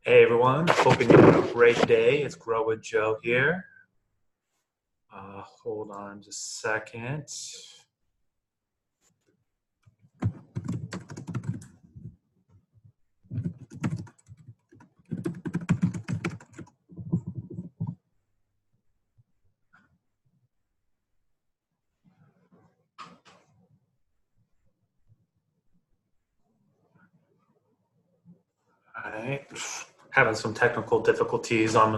Hey everyone, hoping you have a great day. It's Grow with Joe here. Hold on just a second. All right, having some technical difficulties on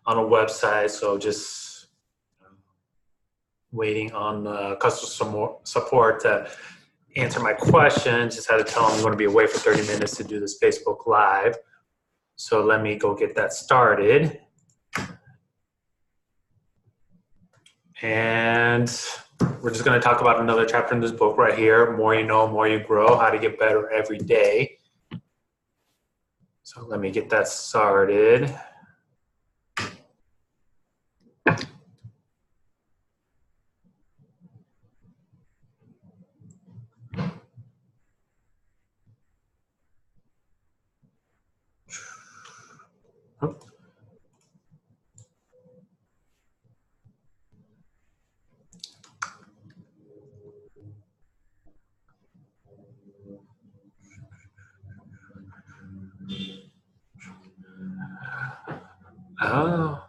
a website, so just waiting on customer support to answer my questions. Just had to tell them I'm going to be away for 30 minutes to do this Facebook Live. So let me go get that started. And we're just going to talk about another chapter in this book right here. More you know, more you grow, how to get better every day. So let me get that started.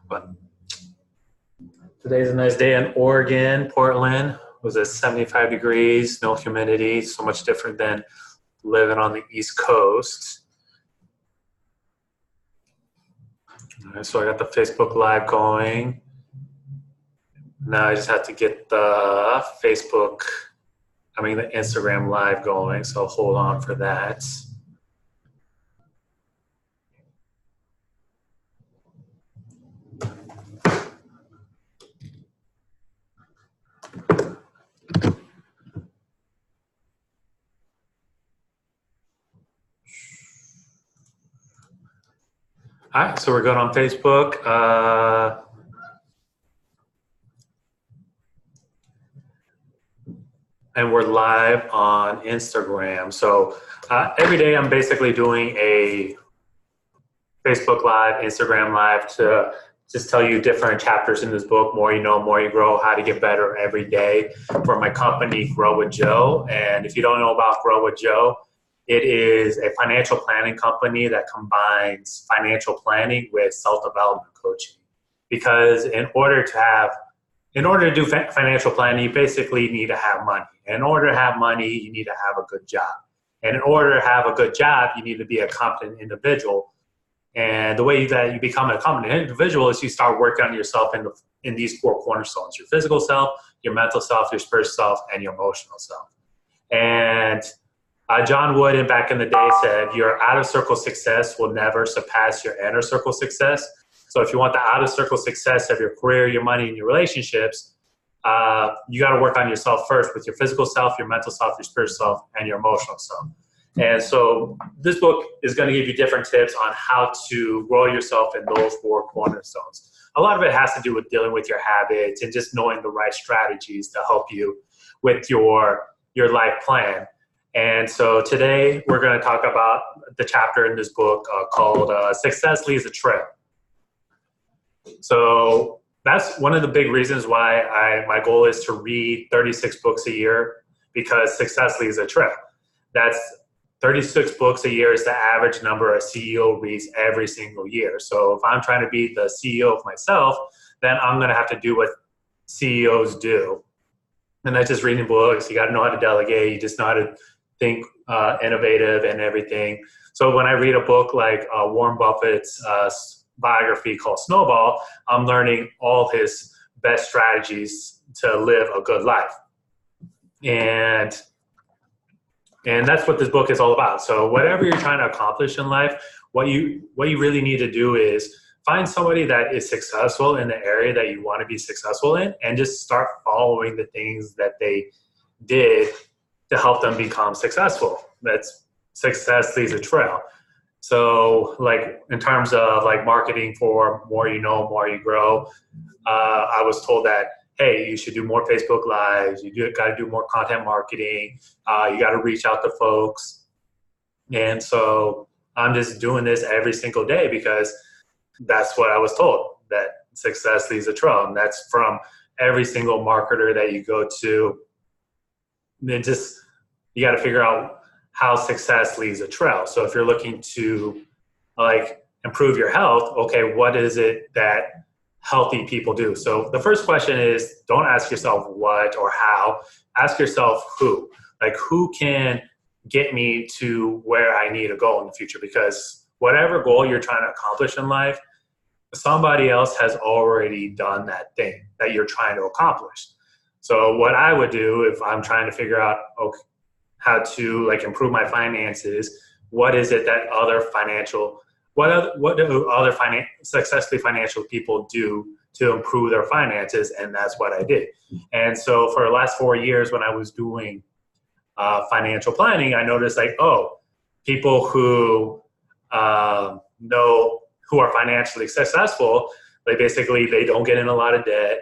But today's a nice day in Oregon, Portland. It was at 75 degrees, no humidity, so much different than living on the East Coast. All right, so I got the Facebook Live going. Now I just have to get the the Instagram Live going, so hold on for that. All right, so we're good on Facebook. And we're live on Instagram. So every day I'm basically doing a Facebook Live, Instagram Live to just tell you different chapters in this book, More You Know, More You Grow, how to get better every day for my company, Grow with Joe. And if you don't know about Grow with Joe, it is a financial planning company that combines financial planning with self-development coaching. Because in order to do financial planning, you basically need to have money. In order to have money, you need to have a good job. And in order to have a good job, you need to be a competent individual. And the way that you become a competent individual is you start working on yourself in these four cornerstones: your physical self, your mental self, your spiritual self, and your emotional self. And John Wooden back in the day said, your out of circle success will never surpass your inner circle success. So if you want the out of circle success of your career, your money, and your relationships, you got to work on yourself first with your physical self, your mental self, your spiritual self, and your emotional self. And so this book is going to give you different tips on how to grow yourself in those four cornerstones. A lot of it has to do with dealing with your habits and just knowing the right strategies to help you with your life plan. And so today we're going to talk about the chapter in this book called Success Leaves a Trail. So that's one of the big reasons why my goal is to read 36 books a year, because success leaves a trail. That's 36 books a year is the average number a CEO reads every single year. So if I'm trying to be the CEO of myself, then I'm going to have to do what CEOs do. And that's just reading books. You got to know how to delegate. You just know how to think innovative and everything. So when I read a book like Warren Buffett's biography called Snowball, I'm learning all his best strategies to live a good life. And that's what this book is all about. So whatever you're trying to accomplish in life, what you really need to do is find somebody that is successful in the area that you want to be successful in, and just start following the things that they did to help them become successful. That's success leaves a trail. So like in terms of like marketing for More You Know, More You Grow, I was told that, hey, you should do more Facebook Lives. You got to do more content marketing. You got to reach out to folks. And so I'm just doing this every single day because that's what I was told, that success leaves a trail. And that's from every single marketer that you go to. It just, you got to figure out how success leaves a trail. So if you're looking to like improve your health, okay, what is it that healthy people do? So the first question is, don't ask yourself what or how, ask yourself who. Like, who can get me to where I need to go in the future? Because whatever goal you're trying to accomplish in life, somebody else has already done that thing that you're trying to accomplish. So what I would do if I'm trying to figure out, okay, how to like improve my finances, what is it that other financial, what do other successfully financial people do to improve their finances? And that's what I did. And so for the last 4 years when I was doing financial planning, I noticed like, oh, people who know, who are financially successful, they don't get in a lot of debt.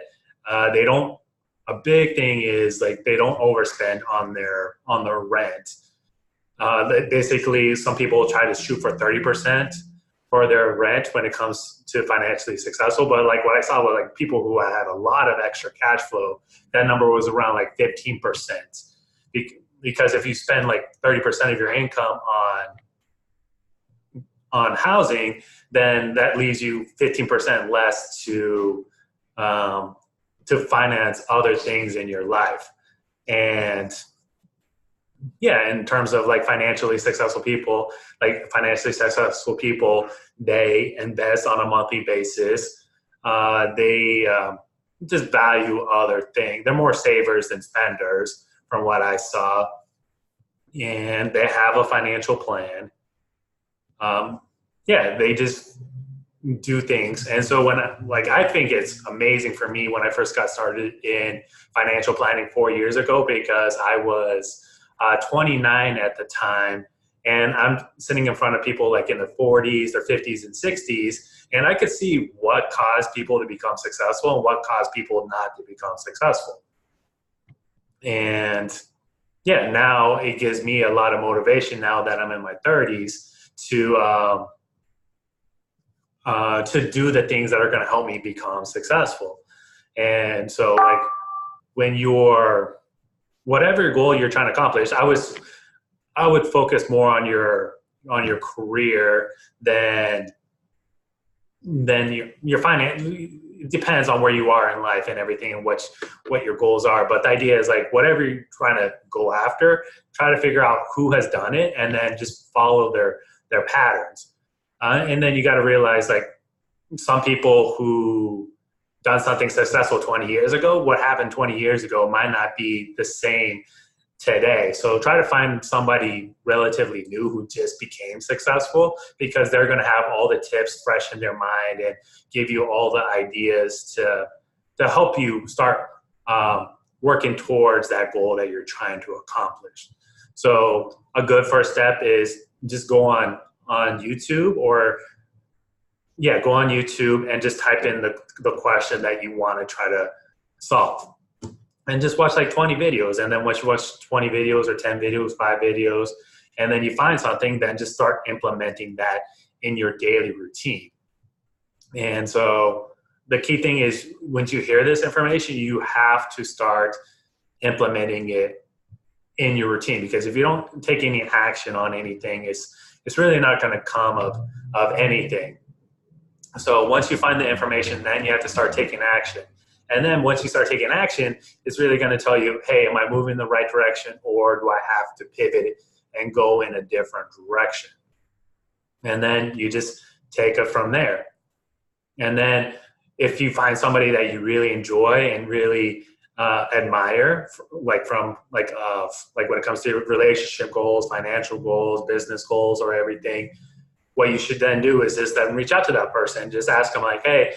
They don't, a big thing is like they don't overspend on their rent. Basically, some people try to shoot for 30% for their rent when it comes to financially successful. But like what I saw was like people who had a lot of extra cash flow, that number was around like 15%. Because if you spend like 30% of your income on housing, then that leaves you 15% less to finance other things in your life. And yeah, in terms of like financially successful people, they invest on a monthly basis. They just value other things. They're more savers than spenders from what I saw. And they have a financial plan. They just do things. And so I think it's amazing for me when I first got started in financial planning 4 years ago, because I was 29 at the time, and I'm sitting in front of people like in the 40s or 50s and 60s, and I could see what caused people to become successful and what caused people not to become successful. And yeah, now it gives me a lot of motivation now that I'm in my 30s to do the things that are going to help me become successful. And so like when whatever goal you're trying to accomplish, I would focus more on your career than your finance. It depends on where you are in life and everything and what your goals are. But the idea is like whatever you're trying to go after, try to figure out who has done it and then just follow their patterns. And then you got to realize like some people who done something successful 20 years ago, what happened 20 years ago might not be the same today. So try to find somebody relatively new who just became successful, because they're going to have all the tips fresh in their mind and give you all the ideas to help you start working towards that goal that you're trying to accomplish. So a good first step is just go on YouTube go on YouTube and just type in the question that you want to try to solve. And just watch like 20 videos. And then once you watch 20 videos or 10 videos, 5 videos, and then you find something, then just start implementing that in your daily routine. And so the key thing is once you hear this information, you have to start implementing it in your routine, because if you don't take any action on anything, it's really not going to come of anything. So once you find the information, then you have to start taking action. And then once you start taking action, it's really going to tell you, hey, am I moving in the right direction, or do I have to pivot and go in a different direction? And then you just take it from there. And then if you find somebody that you really enjoy and really admire, like when it comes to relationship goals, financial goals, business goals, or everything, what you should then do is just then reach out to that person. Just ask them like, hey,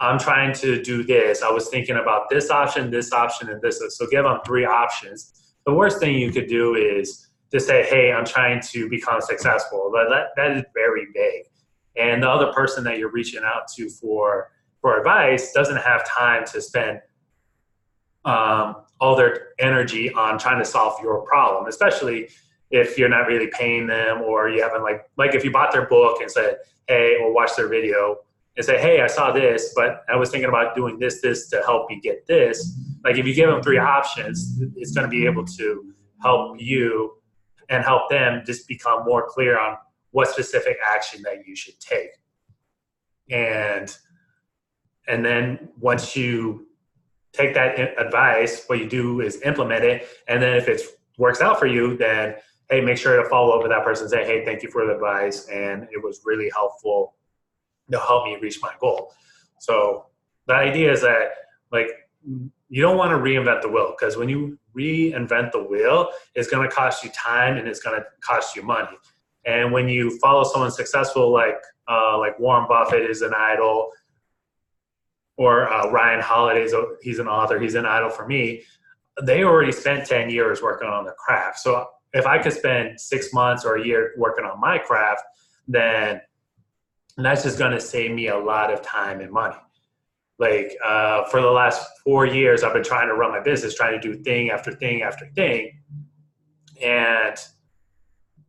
I'm trying to do this. I was thinking about this option, and this. So give them 3 options. The worst thing you could do is just say, hey, I'm trying to become successful. That is very vague. And the other person that you're reaching out to for advice doesn't have time to spend all their energy on trying to solve your problem, especially if you're not really paying them, or you haven't like if you bought their book and said, hey, or watched their video and say, hey, I saw this, but I was thinking about doing this to help you get this. Like if you give them 3 options, it's going to be able to help you and help them just become more clear on what specific action that you should take. And then once you take that advice, what you do is implement it. And then if it works out for you, then, hey, make sure to follow up with that person and say, hey, thank you for the advice. And it was really helpful to help me reach my goal. So the idea is that, like, you don't want to reinvent the wheel, because when you reinvent the wheel, it's going to cost you time and it's going to cost you money. And when you follow someone successful, like Warren Buffett is an idol, or Ryan Holiday, he's an author, he's an idol for me. They already spent 10 years working on their craft. So if I could spend 6 months or a year working on my craft, then that's just going to save me a lot of time and money. Like for the last 4 years, I've been trying to run my business, trying to do thing after thing after thing. And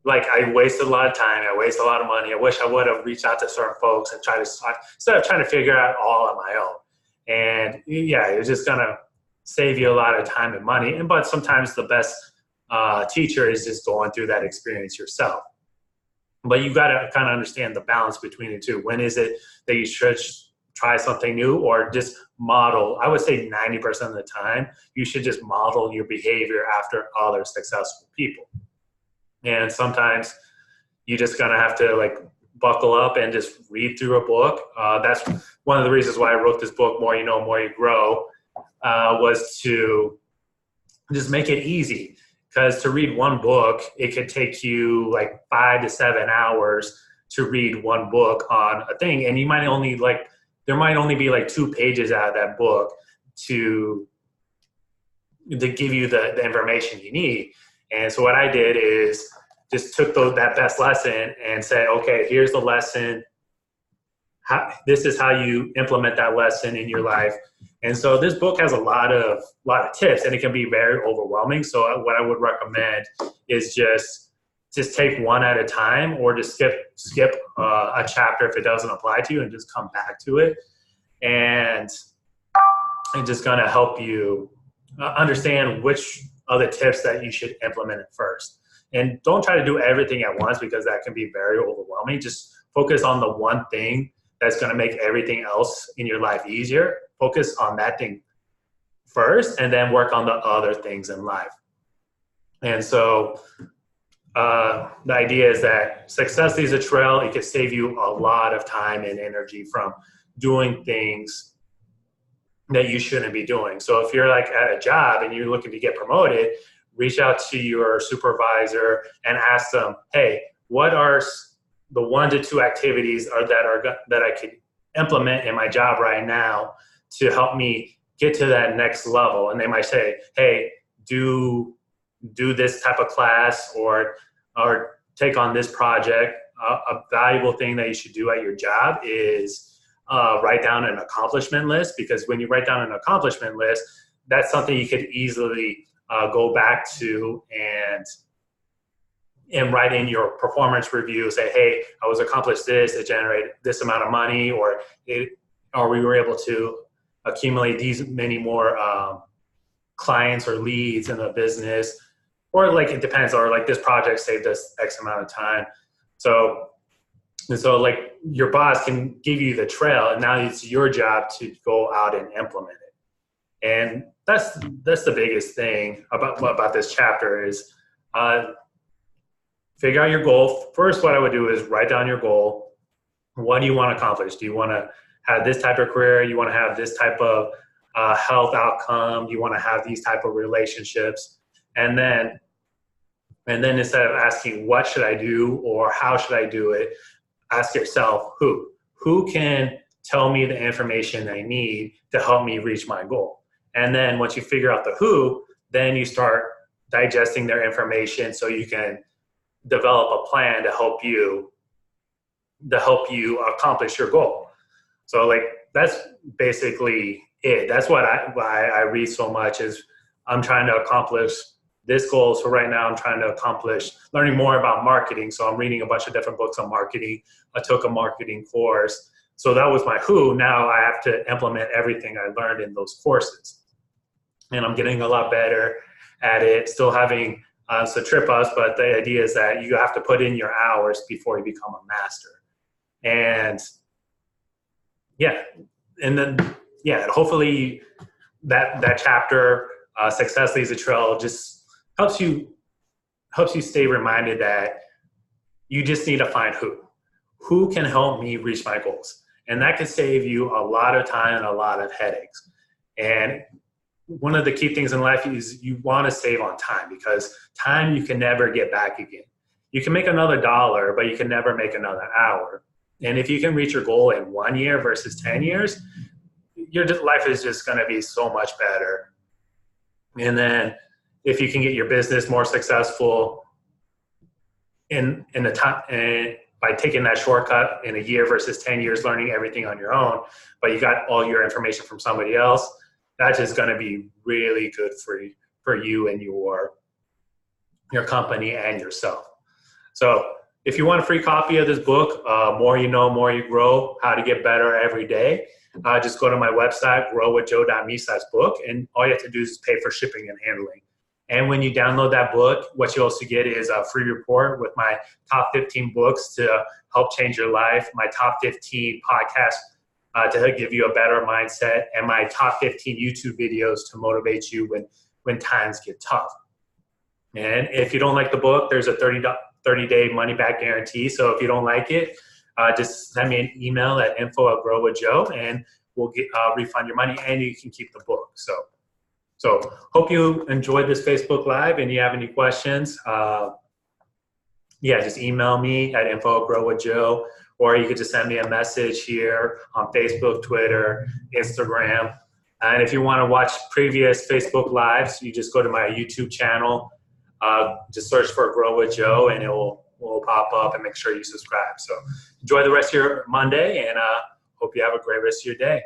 like I wasted a lot of time. I wasted a lot of money. I wish I would have reached out to certain folks and instead of trying to figure out all on my own. And yeah, it's just going to save you a lot of time and money. But sometimes the best teacher is just going through that experience yourself. But you got to kind of understand the balance between the two. When is it that you should try something new, or just model? I would say 90% of the time, you should just model your behavior after other successful people. And sometimes you just gonna have to like buckle up and just read through a book. That's one of the reasons why I wrote this book, More You Know, More You Grow, was to just make it easy. Because to read one book, it could take you like 5 to 7 hours to read one book on a thing. And you might only there might only be like 2 pages out of that book to give you the information you need. And so what I did is just took that best lesson and said, okay, here's the lesson. This is how you implement that lesson in your life. And so this book has a lot of tips, and it can be very overwhelming. So what I would recommend is just take one at a time, or just skip a chapter if it doesn't apply to you, and just come back to it. And it's just going to help you understand which are the tips that you should implement at first. And don't try to do everything at once, because that can be very overwhelming. Just focus on the one thing that's going to make everything else in your life easier. Focus on that thing first, and then work on the other things in life. And so the idea is that success leaves a trail. It can save you a lot of time and energy from doing things that you shouldn't be doing. So if you're like at a job and you're looking to get promoted, reach out to your supervisor and ask them, hey, what are the 1 to 2 activities that I could implement in my job right now to help me get to that next level? And they might say, hey, do this type of class, or take on this project. A valuable thing that you should do at your job is write down an accomplishment list, because when you write down an accomplishment list, that's something you could easily go back to and write in your performance review. Say, hey, I was accomplished this, it generated this amount of money, or we were able to accumulate these many more clients or leads in the business, or like it depends, or like this project saved us X amount of time. So like your boss can give you the trail, and now it's your job to go out and implement it. And that's the biggest thing about this chapter is figure out your goal. First, what I would do is write down your goal. What do you want to accomplish? Do you want to have this type of career? You want to have this type of health outcome? You want to have these type of relationships? And then instead of asking what should I do or how should I do it, ask yourself who can tell me the information I need to help me reach my goal. And then once you figure out the who, then you start digesting their information so you can develop a plan to help you accomplish your goal. So like that's basically it. That's why I read so much, is I'm trying to accomplish this goal. So right now I'm trying to accomplish learning more about marketing. So I'm reading a bunch of different books on marketing. I took a marketing course. So that was my who. Now I have to implement everything I learned in those courses. And I'm getting a lot better at it, still having some trip ups, but the idea is that you have to put in your hours before you become a master. And yeah, and then, yeah, hopefully that chapter, Success Leaves a Trail, just helps you stay reminded that you just need to find who can help me reach my goals. And that can save you a lot of time and a lot of headaches. And one of the key things in life is you want to save on time, because time you can never get back again. You can make another dollar, but you can never make another hour. And if you can reach your goal in 1 year versus 10 years, your life is just going to be so much better. And then if you can get your business more successful in the time, and by taking that shortcut in a year versus 10 years, learning everything on your own, but you got all your information from somebody else, that's just going to be really good for you and your company and yourself. So if you want a free copy of this book, More You Know, More You Grow, How to Get Better Every Day, just go to my website, growwithjoe.me/book, and all you have to do is pay for shipping and handling. And when you download that book, what you also get is a free report with my top 15 books to help change your life, my top 15 podcasts to give you a better mindset, and my top 15 YouTube videos to motivate you when times get tough. And if you don't like the book, there's a 30-day money-back guarantee. So if you don't like it, just send me an email at info@growwithjoe, and we'll refund your money, and you can keep the book. So hope you enjoyed this Facebook Live, and you have any questions, just email me at info@growwithjoe, or you could just send me a message here on Facebook, Twitter, Instagram. And if you want to watch previous Facebook Lives, you just go to my YouTube channel, just search for Grow with Joe, and it will pop up, and make sure you subscribe. So enjoy the rest of your Monday, and hope you have a great rest of your day.